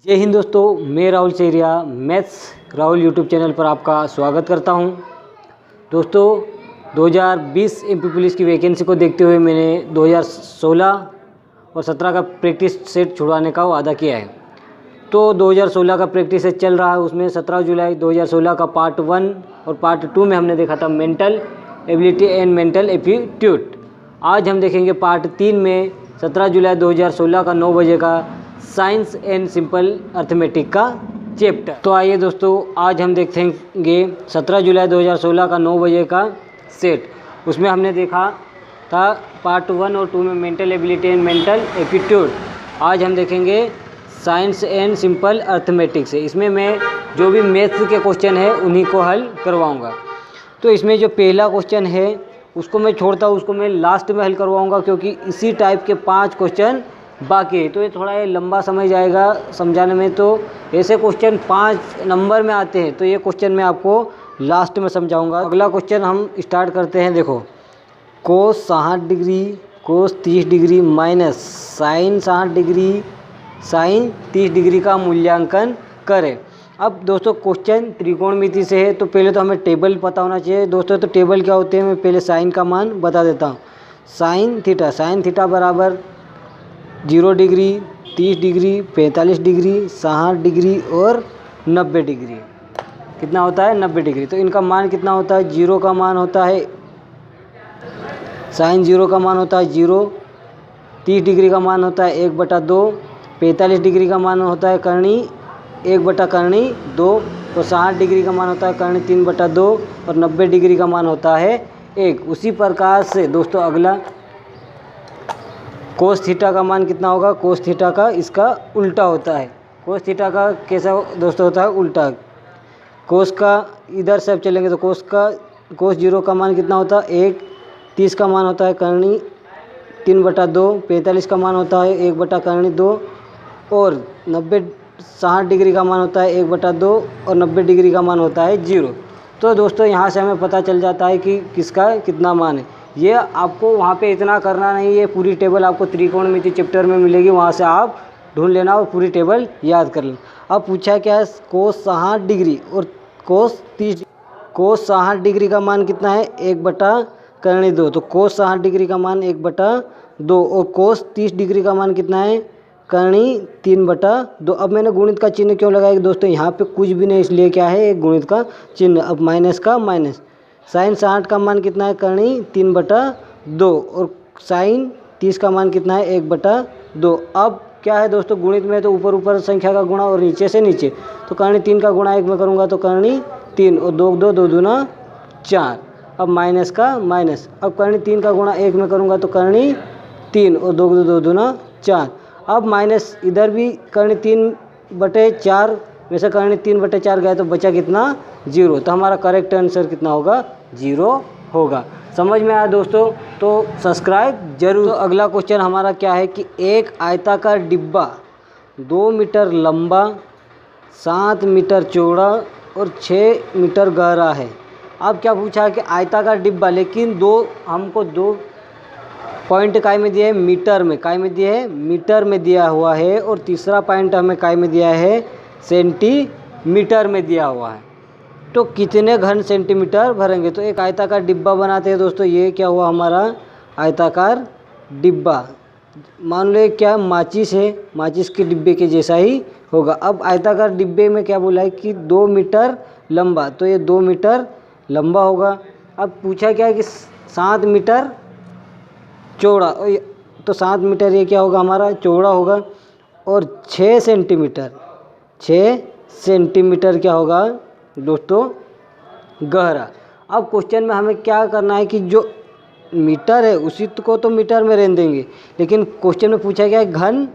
जय हिंद दोस्तों, मैं Rahul Cheria maths Rahul YouTube channel पर आपका स्वागत करता हूं। दोस्तों 2020 एमपी पुलिस की वैकेंसी को देखते हुए मैंने 2016 और 17 का प्रैक्टिस सेट छुड़वाने का वादा किया है। तो 2016 का प्रैक्टिस सेट चल रहा है, उसमें 17 जुलाई 2016 का पार्ट 1 और पार्ट 2 में हमने देखा था mental ability and mental aptitude. आज हम देखेंगे पार्ट 3 में 17 जुलाई 2016 का 9 बजे का साइंस एंड सिंपल अर्थमेटिक का चैप्टर। तो आइए दोस्तों, आज हम देखेंगे 17 जुलाई 2016 का 9 बजे का सेट। उसमें हमने देखा था पार्ट 1 और 2 में mental ability and mental aptitude. आज हम देखेंगे साइंस एंड सिंपल अर्थमेटिक से। इसमें मैं जो भी मैथ्स के क्वेश्चन है उन्हीं को हल करवाऊँगा। तो इसमें जो पहला क्वेश्चन है उसको मैं छोड़ता हूँ, उसको मैं लास्ट में हल करवाऊँगा, क्योंकि इसी टाइप के 5 क्वेश्चन बाकी है। तो ये थोड़ा लंबा समय जाएगा समझाने में। तो ऐसे क्वेश्चन 5 नंबर में आते हैं, तो ये क्वेश्चन मैं आपको लास्ट में समझाऊंगा। अगला क्वेश्चन हम स्टार्ट करते हैं। देखो, cos 60 degree cos 30 degree minus sine 60 degree sine 30 degree का मूल्यांकन करें। अब दोस्तों क्वेश्चन त्रिकोणमिति से है, तो पहले तो हमें टेबल पता होना चाहिए दोस्तों। तो टेबल क्या होते हैं, मैं पहले साइन का मान बता देता हूँ। साइन थीटा बराबर 0 डिग्री 30 डिग्री 45 डिग्री 60 डिग्री और 90 डिग्री। कितना होता है 90 डिग्री। तो इनका मान कितना होता है, 0 का मान होता है साइन 0 का मान होता है 0, 30 डिग्री का मान होता है 1/2, 45 डिग्री का मान होता है करणी 1/करणी 2, तो 60 डिग्री का मान होता है करणी 3/2 और 90 डिग्री का मान होता है 1। उसी प्रकार से दोस्तों अगला कोस थीटा का मान कितना होगा, कोस थीटा का इसका उल्टा होता है। कोस थीटा का कैसा दोस्तों होता है, उल्टा। कोस का इधर से अब चलेंगे तो कोस 0 का मान कितना होता है 1, 30 का मान होता है करणी 3/2, 45 का मान होता है 1/करणी 2 और 60 डिग्री का मान होता है 1/2 और 90 डिग्री का मान होता है 0। तो दोस्तों यहाँ से हमें पता चल जाता है कि किसका कितना मान है। ये आपको वहाँ पे इतना करना नहीं है, पूरी टेबल आपको त्रिकोणमिति चैप्टर में मिलेगी, वहाँ से आप ढूंढ लेना और पूरी टेबल याद कर लेना। अब पूछा क्या है, कोस 60 डिग्री और कोस 30। कोस 60 डिग्री का मान कितना है 1/करणी 2, तो कोस 60 डिग्री का मान 1/2 और कोस 30 डिग्री का मान कितना है करणी 3/2। अब मैंने गुणित का चिन्ह क्यों लगाया दोस्तों, यहाँ पे कुछ भी नहीं, इसलिए क्या है एक गुणित का चिन्ह। अब माइनस का माइनस, साइन 60 का मान कितना है करणी 3/2 और साइन 30 का मान कितना है 1/2। अब क्या है दोस्तों, गुणित में तो ऊपर ऊपर संख्या का गुणा और नीचे से नीचे, तो करणी 3 का गुणा 1 में करूँगा तो करणी 3 और 2 2 2 दूना 4। अब माइनस का माइनस, अब करणी 3 का गुणा 1 में करूँगा तो करणी 3 और 2 2 2 दूना 4। अब माइनस इधर भी करणी 3/4 में से करणी 3/4 गया तो बचा कितना 0। तो हमारा करेक्ट आंसर कितना होगा 0 होगा। समझ में आया दोस्तों, तो सब्सक्राइब जरूर। तो अगला क्वेश्चन हमारा क्या है कि एक आयताकार डिब्बा 2 मीटर लंबा 7 मीटर चौड़ा और 6 मीटर गहरा है। अब क्या पूछा है कि आयताकार डिब्बा, लेकिन हमको दो पॉइंट काय में दिया है, मीटर में काय में दिया है, मीटर में दिया हुआ है, और तीसरा पॉइंट हमें काय में दिया है सेंटीमीटर में दिया हुआ है। तो कितने घन सेंटीमीटर भरेंगे। तो एक आयताकार डिब्बा बनाते हैं दोस्तों। ये क्या हुआ हमारा आयताकार डिब्बा, मान लो क्या माचिस है, माचिस के डिब्बे के जैसा ही होगा। अब आयताकार डिब्बे में क्या बोला है कि 2 मीटर लंबा, तो ये 2 मीटर लंबा होगा। अब पूछा क्या है कि 7 मीटर चौड़ा, तो 7 मीटर ये क्या होगा हमारा चौड़ा होगा, और 6 सेंटीमीटर क्या होगा दोस्तों गहरा। अब क्वेश्चन में हमें क्या करना है कि जो मीटर है उसी को तो मीटर में रहने देंगे, लेकिन क्वेश्चन में पूछा गया है घन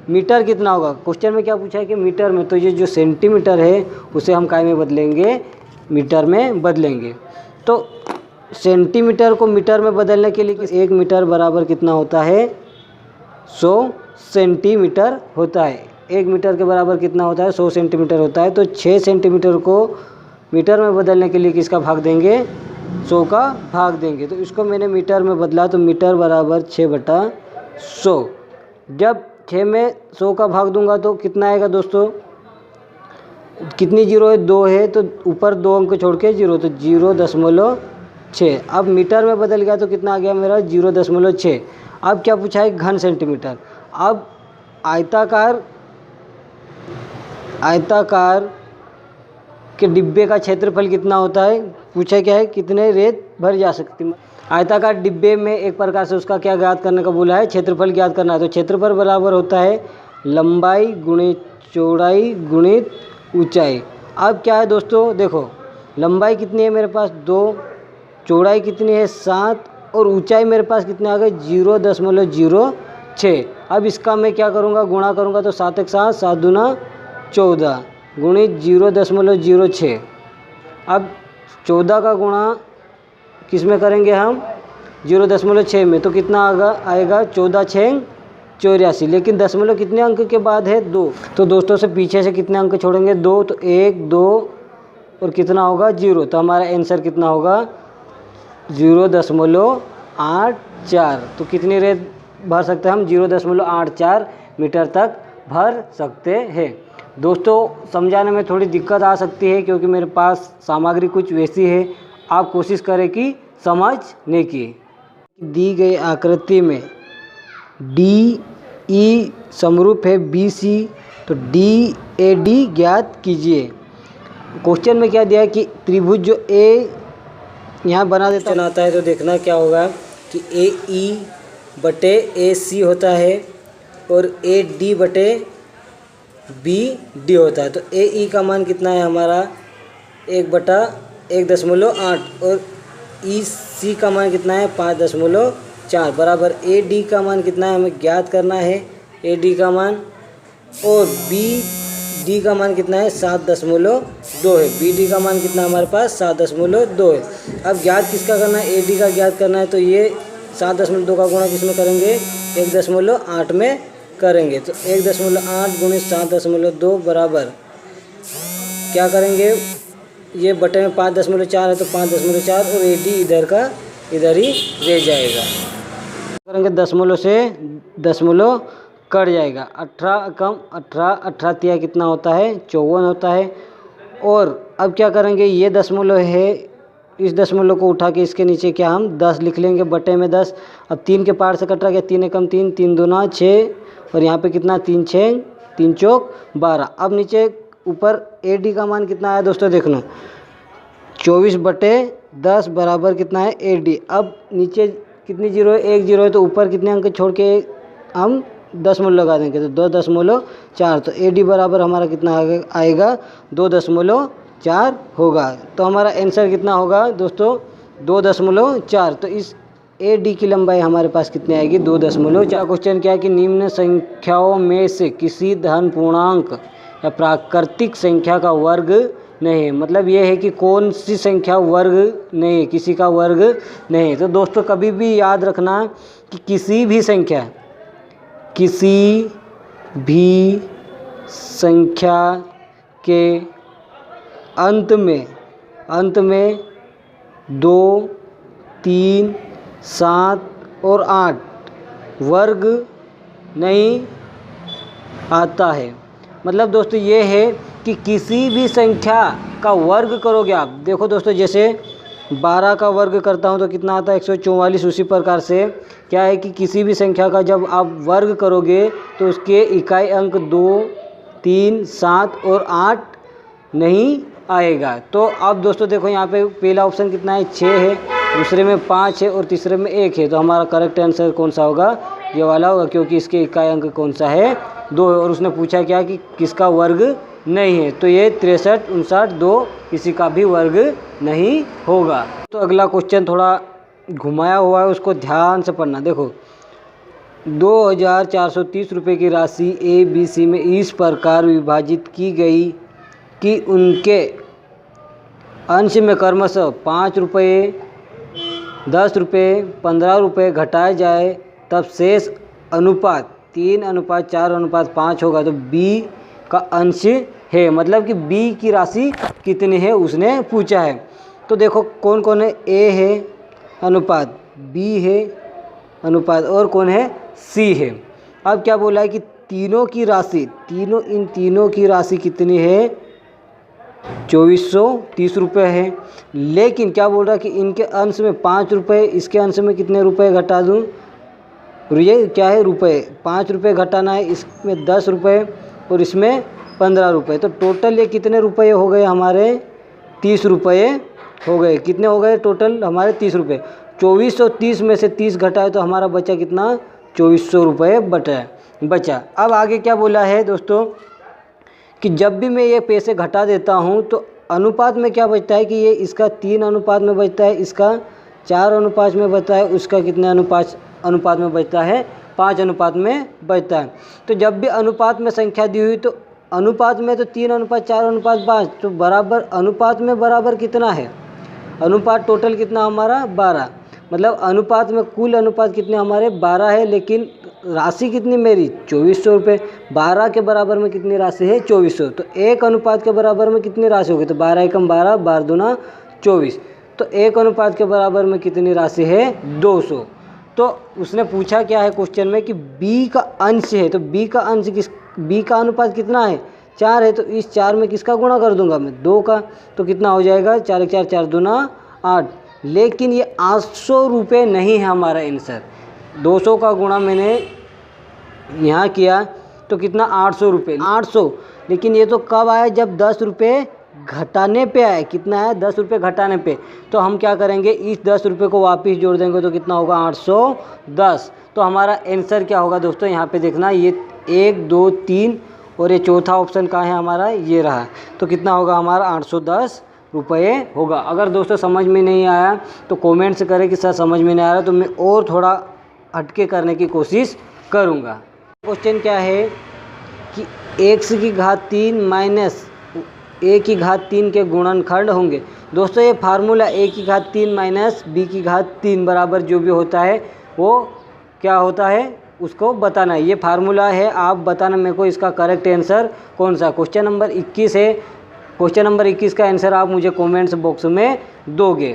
मीटर कितना होगा। क्वेश्चन में क्या पूछा है कि मीटर में, तो ये जो सेंटीमीटर है उसे हम काय में बदलेंगे, मीटर में बदलेंगे। तो सेंटीमीटर को मीटर में बदलने के लिए 1 मीटर बराबर कितना होता है 100 सेंटीमीटर होता है। 1 मीटर के बराबर कितना होता है 100 सेंटीमीटर होता है। तो 6 सेंटीमीटर को मीटर में बदलने के लिए किसका भाग देंगे 100 का भाग देंगे। तो इसको मैंने मीटर में बदला, तो मीटर बराबर 6/100। जब 6 में 100 का भाग दूंगा तो कितना आएगा दोस्तों, कितनी जीरो है, 2 है, तो ऊपर 2 अंक छोड़ के 0, तो 0.6। अब मीटर में बदल गया तो कितना आ गया मेरा, 0.6। अब क्या पूछा है, घन सेंटीमीटर। अब आयताकार के डिब्बे का क्षेत्रफल कितना होता है, पूछा क्या है, कितने रेत भर जा सकती। आयताकार डिब्बे में एक प्रकार से उसका क्या ज्ञात करने का बोला है, क्षेत्रफल ज्ञात करना है। तो क्षेत्रफल बराबर होता है लंबाई गुणित चौड़ाई गुणित ऊंचाई। अब क्या है दोस्तों, देखो लंबाई कितनी है मेरे पास 2, चौड़ाई कितनी है 7 और ऊंचाई मेरे पास कितने आ गए 0.06। अब इसका मैं क्या करूँगा, गुणा करूँगा तो 7 एक 7, 7 दूना 14 गुणित 0.06। अब 14 का गुणा किस में करेंगे हम, 0.6 में, तो कितना आएगा 14 6 84। लेकिन दशमलव कितने अंक के बाद है, 2। तो दोस्तों से पीछे से कितने अंक छोड़ेंगे, 2, तो 1 2 और कितना होगा 0। तो हमारा आंसर कितना होगा 0.84। तो कितनी रेत भर सकते हैं हम, 0.84 मीटर तक भर सकते हैं। दोस्तों समझाने में थोड़ी दिक्कत आ सकती है क्योंकि मेरे पास सामग्री कुछ वैसी है, आप कोशिश करें कि समझने की। दी गई आकृति में DE समरूप है BC, तो DAD ज्ञात कीजिए। क्वेश्चन में क्या दिया है कि त्रिभुज जो A यहाँ बना देता आता है, तो देखना क्या होगा कि AE बटे AC होता है और AD बटे BD होता है। तो AE का मान कितना है हमारा 1/1.8 और EC का मान कितना है 5.4 बराबर AD का मान कितना है हमें ज्ञात करना है, AD का मान, और BD का मान कितना है 7.2 है। BD का मान कितना हमारे पास 7.2 है। अब ज्ञात किसका करना है, AD का ज्ञात करना है, तो ये 7.2 का गुणा किस में करेंगे 1.8 में करेंगे। तो 1.8 गुणित 7.2 बराबर क्या करेंगे, ये बटे में 5.4 है तो 5.4 और AD इधर का इधर ही रह जाएगा। करेंगे दशमलव से दशमलव कट जाएगा, 18 कम 18, 18 तिया कितना होता है 54 होता है। और अब क्या करेंगे, ये दशमलव है, इस दशमलव को उठा के इसके नीचे क्या हम 10 लिख लेंगे बटे में 10। अब 3 के पार से कट रहा गया, 3 एकम 3, 3 दूना 6 और यहाँ पे कितना 3 6 3 चौक 12। अब नीचे ऊपर AD का मान कितना आया दोस्तों, देखना 24/10 बराबर कितना है AD। अब नीचे कितनी जीरो है, 1 जीरो है, तो ऊपर कितने अंक छोड़ के हम दशमलव लगा देंगे, तो 2.4। तो AD बराबर हमारा कितना आएगा 2.4 होगा। तो हमारा आंसर कितना होगा दोस्तों 2.4। तो इस AD की लंबाई हमारे पास कितनी आएगी 2.4। क्वेश्चन क्या है कि निम्न संख्याओं में से किसी धन पूर्णांक या प्राकृतिक संख्या का वर्ग नहीं है। मतलब ये है कि कौन सी संख्या वर्ग नहीं है, किसी का वर्ग नहीं है। तो दोस्तों कभी भी याद रखना कि किसी भी संख्या के अंत में 2 3 7 और 8 वर्ग नहीं आता है। मतलब दोस्तों ये है कि किसी भी संख्या का वर्ग करोगे आप, देखो दोस्तों जैसे 12 का वर्ग करता हूँ तो कितना आता है 144। उसी प्रकार से क्या है कि किसी भी संख्या का जब आप वर्ग करोगे तो उसके इकाई अंक 2 3 7 और 8 नहीं आएगा। तो अब दोस्तों देखो यहाँ पे पहला ऑप्शन कितना है 6 है, दूसरे में 5 है और तीसरे में 1 है। तो हमारा करेक्ट आंसर कौन सा होगा, ये वाला होगा, क्योंकि इसके इकाई अंक कौन सा है 2 है। और उसने पूछा क्या कि किसका वर्ग नहीं है, तो ये 63 59 2 किसी का भी वर्ग नहीं होगा। तो अगला क्वेश्चन थोड़ा घुमाया हुआ है, उसको ध्यान से पढ़ना। देखो 2430 रुपये की राशि ABC में इस प्रकार विभाजित की गई कि उनके अंश में क्रमशः 5 रुपये 10 रुपये 15 रुपये घटाए जाए, तब शेष अनुपात 3:4:5 होगा। तो B का अंश है, मतलब कि B की राशि कितनी है उसने पूछा है। तो देखो कौन कौन है, A है अनुपात, B है अनुपात और कौन है C है। अब क्या बोला है कि तीनों की राशि इन तीनों की राशि कितनी है? 2430 रुपये है। लेकिन क्या बोल रहा है कि इनके अंश में 5 रुपये, इसके अंश में कितने रुपए घटा दूँ? ये क्या है? रुपए। 5 रुपये घटाना है, इसमें 10 रुपये और इसमें 15 रुपये। तो टोटल ये कितने रुपये हो गए हमारे? 30 रुपये हो गए। कितने हो गए टोटल हमारे? 30 रुपये। 2430 में से 30 घटाए तो हमारा बचा कितना? 2400 रुपये बचा। अब आगे क्या बोला है दोस्तों कि जब भी मैं ये पैसे घटा देता हूँ तो अनुपात में क्या बचता है कि ये इसका 3 अनुपात में बचता है, इसका 4 अनुपात में बचता है, उसका कितने अनुपात में बचता है? 5 अनुपात में बचता है। तो जब भी अनुपात में संख्या दी हुई तो अनुपात में तो 3 अनुपात 4 अनुपात 5, तो बराबर अनुपात में बराबर कितना है? अनुपात टोटल कितना हमारा? 12। मतलब अनुपात में कुल अनुपात कितने हमारे? 12 है, लेकिन राशि कितनी मेरी? 2400 रुपये। 12 के बराबर में कितनी राशि है? 2400। तो एक अनुपात के बराबर में कितनी राशि होगी? तो 12 एकम 12, 12 दूना 24। तो एक अनुपात के बराबर में कितनी राशि है? 200। तो उसने पूछा क्या है क्वेश्चन में कि b का अंश है, तो b का अंश b का अनुपात कितना है? 4 है। तो इस 4 में किसका गुणा कर दूंगा मैं? 2 का। तो कितना हो जाएगा? 4 4 4 दूना 8। लेकिन ये 800 रुपये नहीं है हमारा आंसर। 200 का गुणा मैंने यहाँ किया तो कितना? 800 रुपये। 800। लेकिन ये तो कब आया? जब 10 रुपये घटाने पे आए। कितना है? 10 रुपये घटाने पे। तो हम क्या करेंगे? इस 10 रुपये को वापस जोड़ देंगे तो कितना होगा? 810। तो हमारा आंसर क्या होगा दोस्तों? यहाँ पे देखना, ये 1 2 3 और ये चौथा ऑप्शन कहाँ है हमारा? ये रहा। तो कितना होगा हमारा? 810 रुपये होगा। अगर दोस्तों समझ में नहीं आया तो कमेंट से करें कि सर समझ में नहीं आ रहा, तो मैं और थोड़ा हटके करने की कोशिश करूँगा। क्वेश्चन क्या है कि x की घात 3 माइनस a की घात 3 के गुणनखंड होंगे। दोस्तों ये फार्मूला a की घात 3 माइनस b की घात 3 बराबर जो भी होता है वो क्या होता है उसको बताना है। ये फार्मूला है, आप बताना मेरे को इसका करेक्ट आंसर कौन सा। क्वेश्चन नंबर 21 है। क्वेश्चन नंबर 21 का आंसर आप मुझे कमेंट्स बॉक्स में दोगे।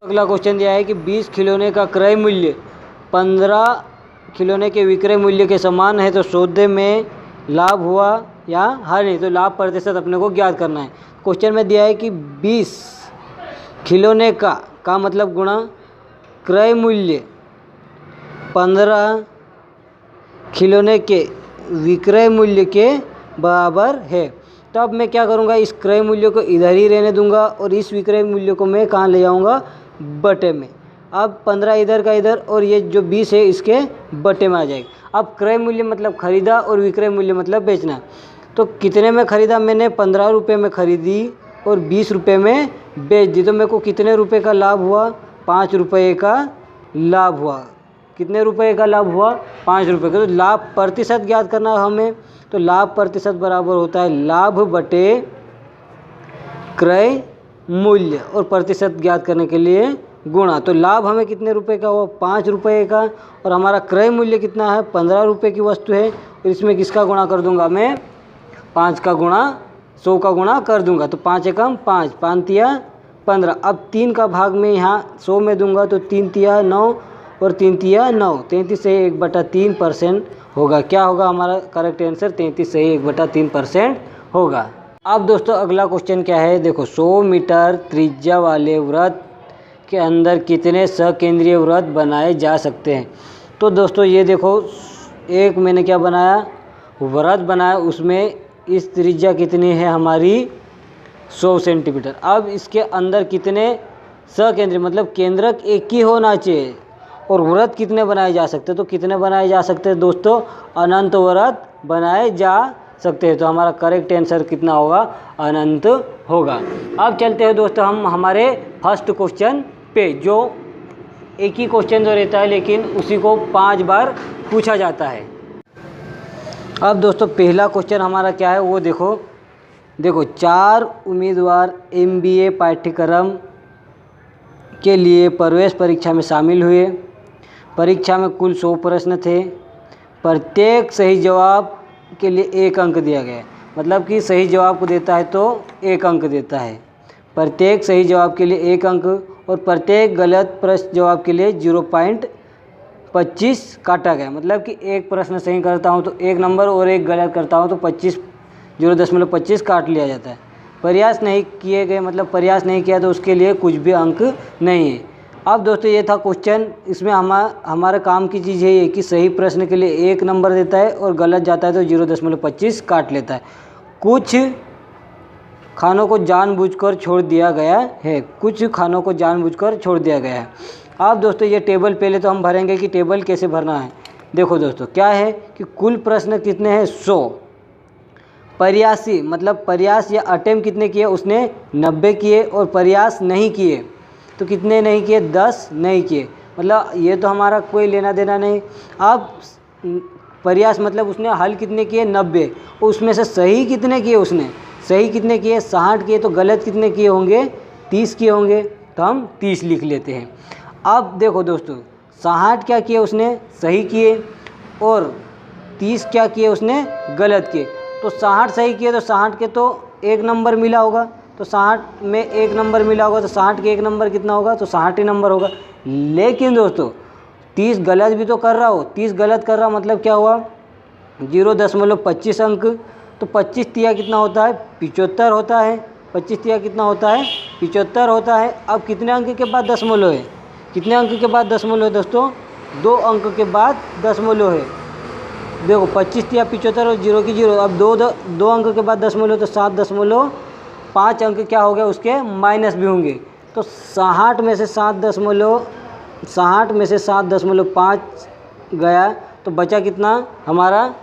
अगला क्वेश्चन दिया है कि 20 खिलौने का क्रय मूल्य 15 खिलौने के विक्रय मूल्य के समान है, तो सौदे में लाभ हुआ या हानि? तो लाभ प्रतिशत अपने को ज्ञात करना है। क्वेश्चन में दिया है कि 20 खिलौने का मतलब गुणा क्रय मूल्य 15 खिलौने के विक्रय मूल्य के बराबर है। तो अब मैं क्या करूँगा? इस क्रय मूल्य को इधर ही रहने दूंगा और इस विक्रय मूल्य को मैं कहाँ ले जाऊँगा? बटे में। अब 15 इधर का इधर और ये जो 20 है इसके बटे में आ जाएगा। अब क्रय मूल्य मतलब खरीदा और विक्रय मूल्य मतलब बेचना। तो कितने में खरीदा मैंने? 15 रुपये में खरीदी और 20 रुपये में बेच दी। तो मेरे को कितने रुपए का लाभ हुआ? 5 रुपये का लाभ हुआ। कितने रुपए का लाभ हुआ? 5 रुपये का। तो लाभ प्रतिशत ज्ञात करना हमें, तो लाभ प्रतिशत बराबर होता है लाभ बटे क्रय मूल्य, और प्रतिशत ज्ञात करने के लिए गुणा। तो लाभ हमें कितने रुपए का हुआ? 5 रुपये का। और हमारा क्रय मूल्य कितना है? 15 रुपये की वस्तु है। और इसमें किसका गुणा कर दूंगा मैं? 5 का गुणा 100 का गुणा कर दूंगा। तो 5 एकम 5, 5 तिया 15। अब 3 का भाग में यहाँ 100 में दूंगा तो 3 तिया 9 और 3 तिया 9। 33 से 1/3% होगा। क्या होगा हमारा करेक्ट आंसर? 33 से 1/3% होगा। अब दोस्तों अगला क्वेश्चन क्या है? देखो, 100 मीटर त्रिज्या वाले वृत्त के अंदर कितने सकेंद्रीय वृत्त बनाए जा सकते हैं? तो दोस्तों ये देखो, एक मैंने क्या बनाया? वृत्त बनाया, उसमें इस त्रिज्या कितनी है हमारी? 100 सेंटीमीटर। अब इसके अंदर कितने सकेंद्रीय मतलब केंद्रक एक ही होना चाहिए। और वृत्त कितने बनाए जा सकते हैं? तो कितने बनाए जा सकते हैं दोस्तों? अनंत वृत्त बनाए जा सकते हैं। तो हमारा करेक्ट आंसर कितना होगा? अनंत होगा। अब चलते हैं दोस्तों हम हमारे फर्स्ट क्वेश्चन पे, जो एक ही क्वेश्चन जो रहता है लेकिन उसी को 5 बार पूछा जाता है। अब दोस्तों पहला क्वेश्चन हमारा क्या है वो देखो। 4 उम्मीदवार MBA पाठ्यक्रम के लिए प्रवेश परीक्षा में शामिल हुए। परीक्षा में कुल 100 प्रश्न थे। प्रत्येक सही जवाब के लिए 1 अंक दिया गया। मतलब कि सही जवाब को देता है तो 1 अंक देता है। प्रत्येक सही जवाब के लिए 1 अंक और प्रत्येक गलत प्रश्न जवाब के लिए 25 काटा गया। मतलब कि एक प्रश्न सही करता हूँ तो 1 नंबर और एक गलत करता हूँ तो 0.25 काट लिया जाता है। प्रयास नहीं किए गए मतलब प्रयास नहीं किया तो उसके लिए कुछ भी अंक नहीं है। अब दोस्तों ये था क्वेश्चन। इसमें हमारे काम की चीज़ ये है कि सही प्रश्न के लिए 1 नंबर देता है और गलत जाता है तो 0.25 काट लेता है। कुछ खानों को जानबूझकर छोड़ दिया गया है। कुछ खानों को जानबूझकर छोड़ दिया गया है। अब दोस्तों ये टेबल पहले तो हम भरेंगे कि टेबल कैसे भरना है। देखो दोस्तों क्या है कि कुल प्रश्न कितने हैं 100। प्रयासी मतलब प्रयास या अटेम्प्ट कितने किए उसने 90 किए और प्रयास नहीं किए तो कितने नहीं किए 10 नहीं किए। मतलब ये तो हमारा कोई लेना देना नहीं। अब प्रयास मतलब उसने हल कितने किए 90 और उसमें से सही कितने किए उसने सही कितने किए 60 किए तो गलत कितने किए होंगे 30 किए होंगे तो हम 30 लिख लेते हैं। अब देखो दोस्तों 60 क्या किए उसने सही किए और 30 क्या किए उसने गलत किए। तो 60 सही किए तो 60 के तो 1 नंबर मिला होगा तो 60 में 1 नंबर मिला होगा तो 60 के 1 नंबर कितना होगा तो 60 ही नंबर होगा। लेकिन दोस्तों 30 गलत भी तो कर रहा हो 30 गलत कर रहा मतलब क्या हुआ 0.25 अंक। तो 25 तिया कितना होता है 75 होता है। 25 तिया कितना होता है 75 होता है। अब कितने अंक के बाद दशमलव है कितने अंक के बाद दशमलव है दोस्तों 2 अंक के बाद दशमलव है। देखो 25 तिया 75 और 0 की 0। अब दो अंक के बाद दशमलव तो 7.5 अंक क्या हो गया उसके माइनस भी होंगे। तो 60 में से 7.5 गया तो बचा कितना हमारा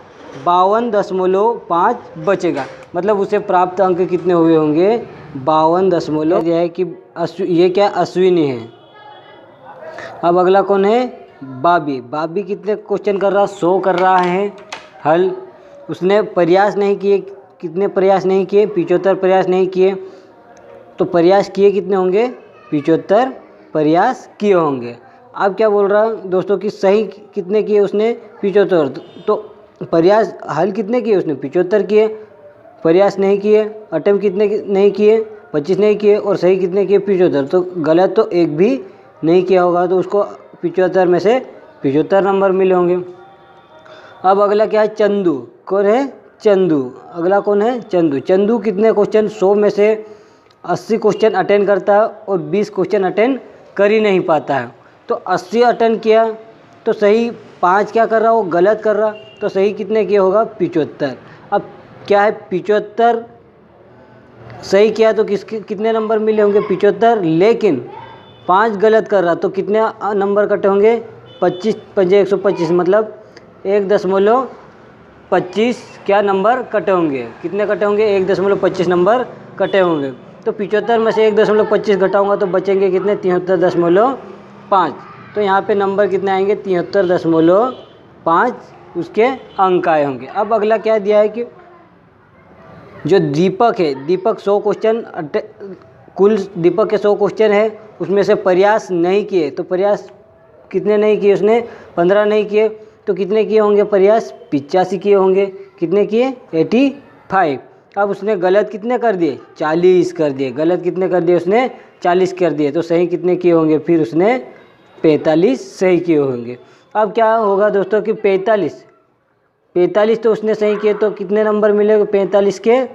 52.5 बचेगा। मतलब उसे प्राप्त अंक कितने हुए होंगे 52 यह है कि ये क्या अश्विनी है। अब अगला कौन है बाबी कितने क्वेश्चन कर रहा 100 कर रहा है हल। उसने प्रयास नहीं किए कितने प्रयास नहीं किए 75 प्रयास नहीं किए तो प्रयास किए कितने होंगे 75 प्रयास किए होंगे। अब क्या बोल रहा दोस्तों कि सही कितने किए उसने 75 तो प्रयास हल कितने किए उसने 75 किए प्रयास नहीं किए अटेम्प्ट कितने नहीं किए 25 नहीं किए और सही कितने किए 75 तो गलत तो एक भी नहीं किया होगा तो उसको 75 में से 75 नंबर मिले होंगे। अब अगला क्या है चंदू कौन है चंदू। अगला कौन है चंदू कितने क्वेश्चन 100 में से 80 क्वेश्चन अटेंड करता है और 20 क्वेश्चन अटेंड कर ही नहीं पाता है। तो 80 अटेंड किया तो सही 5 क्या कर रहा वो गलत कर रहा तो सही कितने किए होगा 75। अब क्या है 75 सही किया तो कितने नंबर मिले होंगे 75। लेकिन 5 गलत कर रहा तो कितने नंबर कटे होंगे 25 पंजे 125 मतलब 1.25 क्या नंबर कटे होंगे कितने कटे होंगे 1.25 नंबर कटे होंगे। तो 75 में से 1.25 घटाऊंगा तो बचेंगे कितने 73.5। तो यहाँ पे नंबर कितने आएंगे 73.5 उसके अंक आए होंगे। अब अगला क्या दिया है कि जो दीपक है 100 क्वेश्चन कुल दीपक के 100 क्वेश्चन है उसमें से प्रयास नहीं किए तो प्रयास कितने नहीं किए उसने 15 नहीं किए तो कितने किए होंगे प्रयास 85 किए होंगे कितने किए 85। अब उसने गलत कितने कर दिए 40 कर दिए गलत कितने कर दिए उसने 40 कर दिए तो सही कितने किए होंगे फिर उसने 45 सही किए होंगे। अब क्या होगा दोस्तों कि 45 तो उसने सही किए तो कितने नंबर मिलेंगे 45 के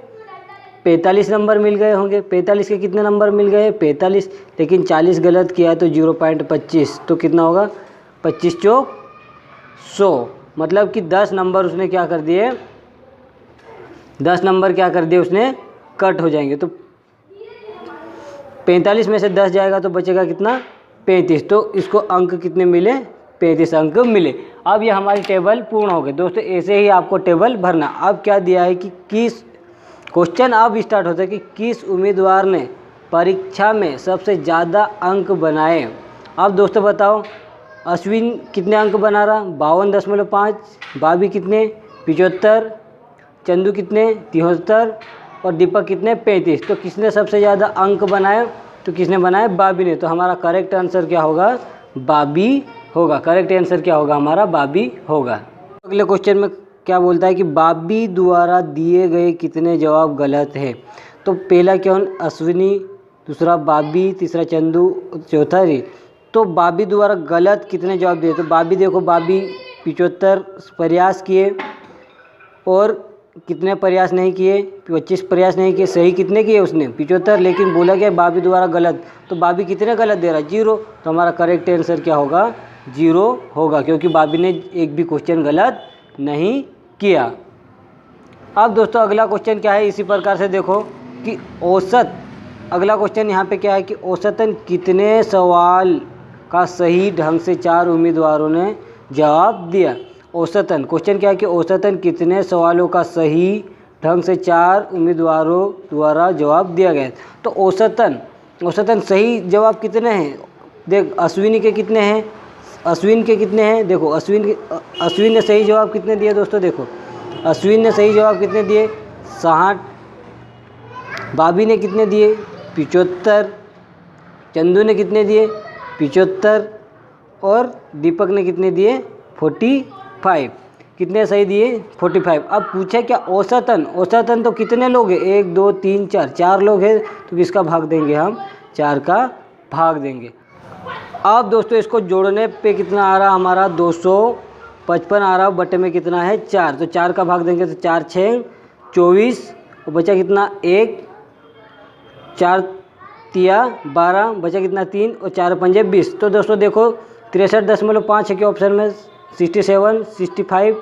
45 नंबर मिल गए होंगे। 45 के कितने नंबर मिल गए 45 लेकिन 40 गलत किया तो 0.25 तो कितना होगा 25 चौक 100 मतलब कि 10 नंबर उसने क्या कर दिए 10 नंबर क्या कर दिए उसने कट हो जाएंगे। तो 45 में से 10 जाएगा तो बचेगा कितना 35 तो इसको अंक कितने मिले 35 अंक मिले। अब ये हमारी टेबल पूर्ण हो गई दोस्तों। ऐसे ही आपको टेबल भरना। अब क्या दिया है कि किस क्वेश्चन अब स्टार्ट होता है कि किस उम्मीदवार ने परीक्षा में सबसे ज़्यादा अंक बनाए। अब दोस्तों बताओ अश्विन कितने अंक बना रहा 52.5 बाबी कितने 75 चंदू कितने 73 और दीपक कितने 35। तो किसने सबसे ज़्यादा अंक बनाए तो किसने बनाए बाबी ने। तो हमारा करेक्ट आंसर क्या होगा बाबी होगा। करेक्ट आंसर क्या होगा हमारा बाबी होगा। अगले क्वेश्चन में क्या बोलता है कि बाबी द्वारा दिए गए कितने जवाब गलत है। तो पहला क्या अश्विनी दूसरा बाबी तीसरा चंदू चौथा री। तो बाबी द्वारा गलत कितने जवाब दिए? तो बाबी देखो, बाबी 75 प्रयास किए और कितने प्रयास नहीं किए? 25 प्रयास नहीं किए। सही कितने किए उसने? 75। लेकिन बोला गया बाबी द्वारा गलत, तो बाबी कितने गलत दे रहा है? 0। तो हमारा करेक्ट आंसर क्या होगा? 0 होगा, क्योंकि बाबी ने एक भी क्वेश्चन गलत नहीं किया। अब दोस्तों अगला क्वेश्चन क्या है, इसी प्रकार से देखो कि औसत, अगला क्वेश्चन यहाँ पे क्या है कि औसतन कितने सवाल का सही ढंग से 4 उम्मीदवारों ने जवाब दिया? औसतन क्वेश्चन क्या है कि औसतन कितने सवालों का सही ढंग से 4 उम्मीदवारों द्वारा जवाब दिया गया? तो औसतन सही जवाब कितने हैं? देख, अश्विनी के कितने हैं? अश्विन के कितने हैं? देखो अश्विन ने सही जवाब कितने दिए दोस्तों? देखो अश्विन ने सही जवाब कितने दिए? 60। बाबी ने कितने दिए? 75। चंदू ने कितने दिए? 75। और दीपक ने कितने दिए? 45। कितने सही दिए? 45। अब पूछे क्या औसतन तो कितने लोग हैं? 1 2 3 4, 4 लोग हैं, तो किसका भाग देंगे हम? 4 का भाग देंगे। अब दोस्तों इसको जोड़ने पे कितना आ रहा हमारा? 255 आ रहा, बटे में कितना है? 4। तो 4 का भाग देंगे तो 4 6 24, और बचा कितना? 1, 4 तिया 12, बचा कितना? 3, और 4 पंजे 20। तो दोस्तों देखो 63.5 है कि ऑप्शन में 67, 65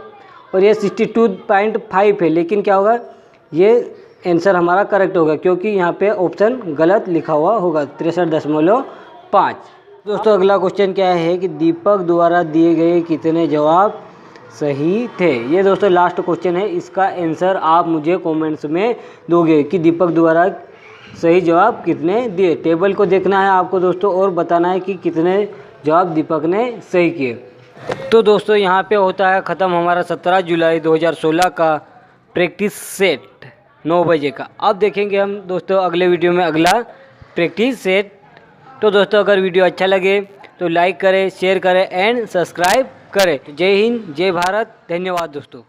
और ये 62.5 है। लेकिन क्या होगा, ये आंसर हमारा करेक्ट होगा, क्योंकि यहाँ पे ऑप्शन गलत लिखा हुआ होगा 63.5। दोस्तों अगला क्वेश्चन क्या है कि दीपक द्वारा दिए गए कितने जवाब सही थे? ये दोस्तों लास्ट क्वेश्चन है, इसका आंसर आप मुझे कमेंट्स में दोगे कि दीपक द्वारा सही जवाब कितने दिए। टेबल को देखना है आपको दोस्तों और बताना है कि कितने जवाब दीपक ने सही किए। तो दोस्तों यहाँ पे होता है ख़त्म हमारा 17 जुलाई 2016 का प्रैक्टिस सेट 9 बजे का। अब देखेंगे हम दोस्तों अगले वीडियो में अगला प्रैक्टिस सेट। तो दोस्तों अगर वीडियो अच्छा लगे तो लाइक करें, शेयर करें एंड सब्सक्राइब करें। जय हिंद, जय भारत, धन्यवाद दोस्तों।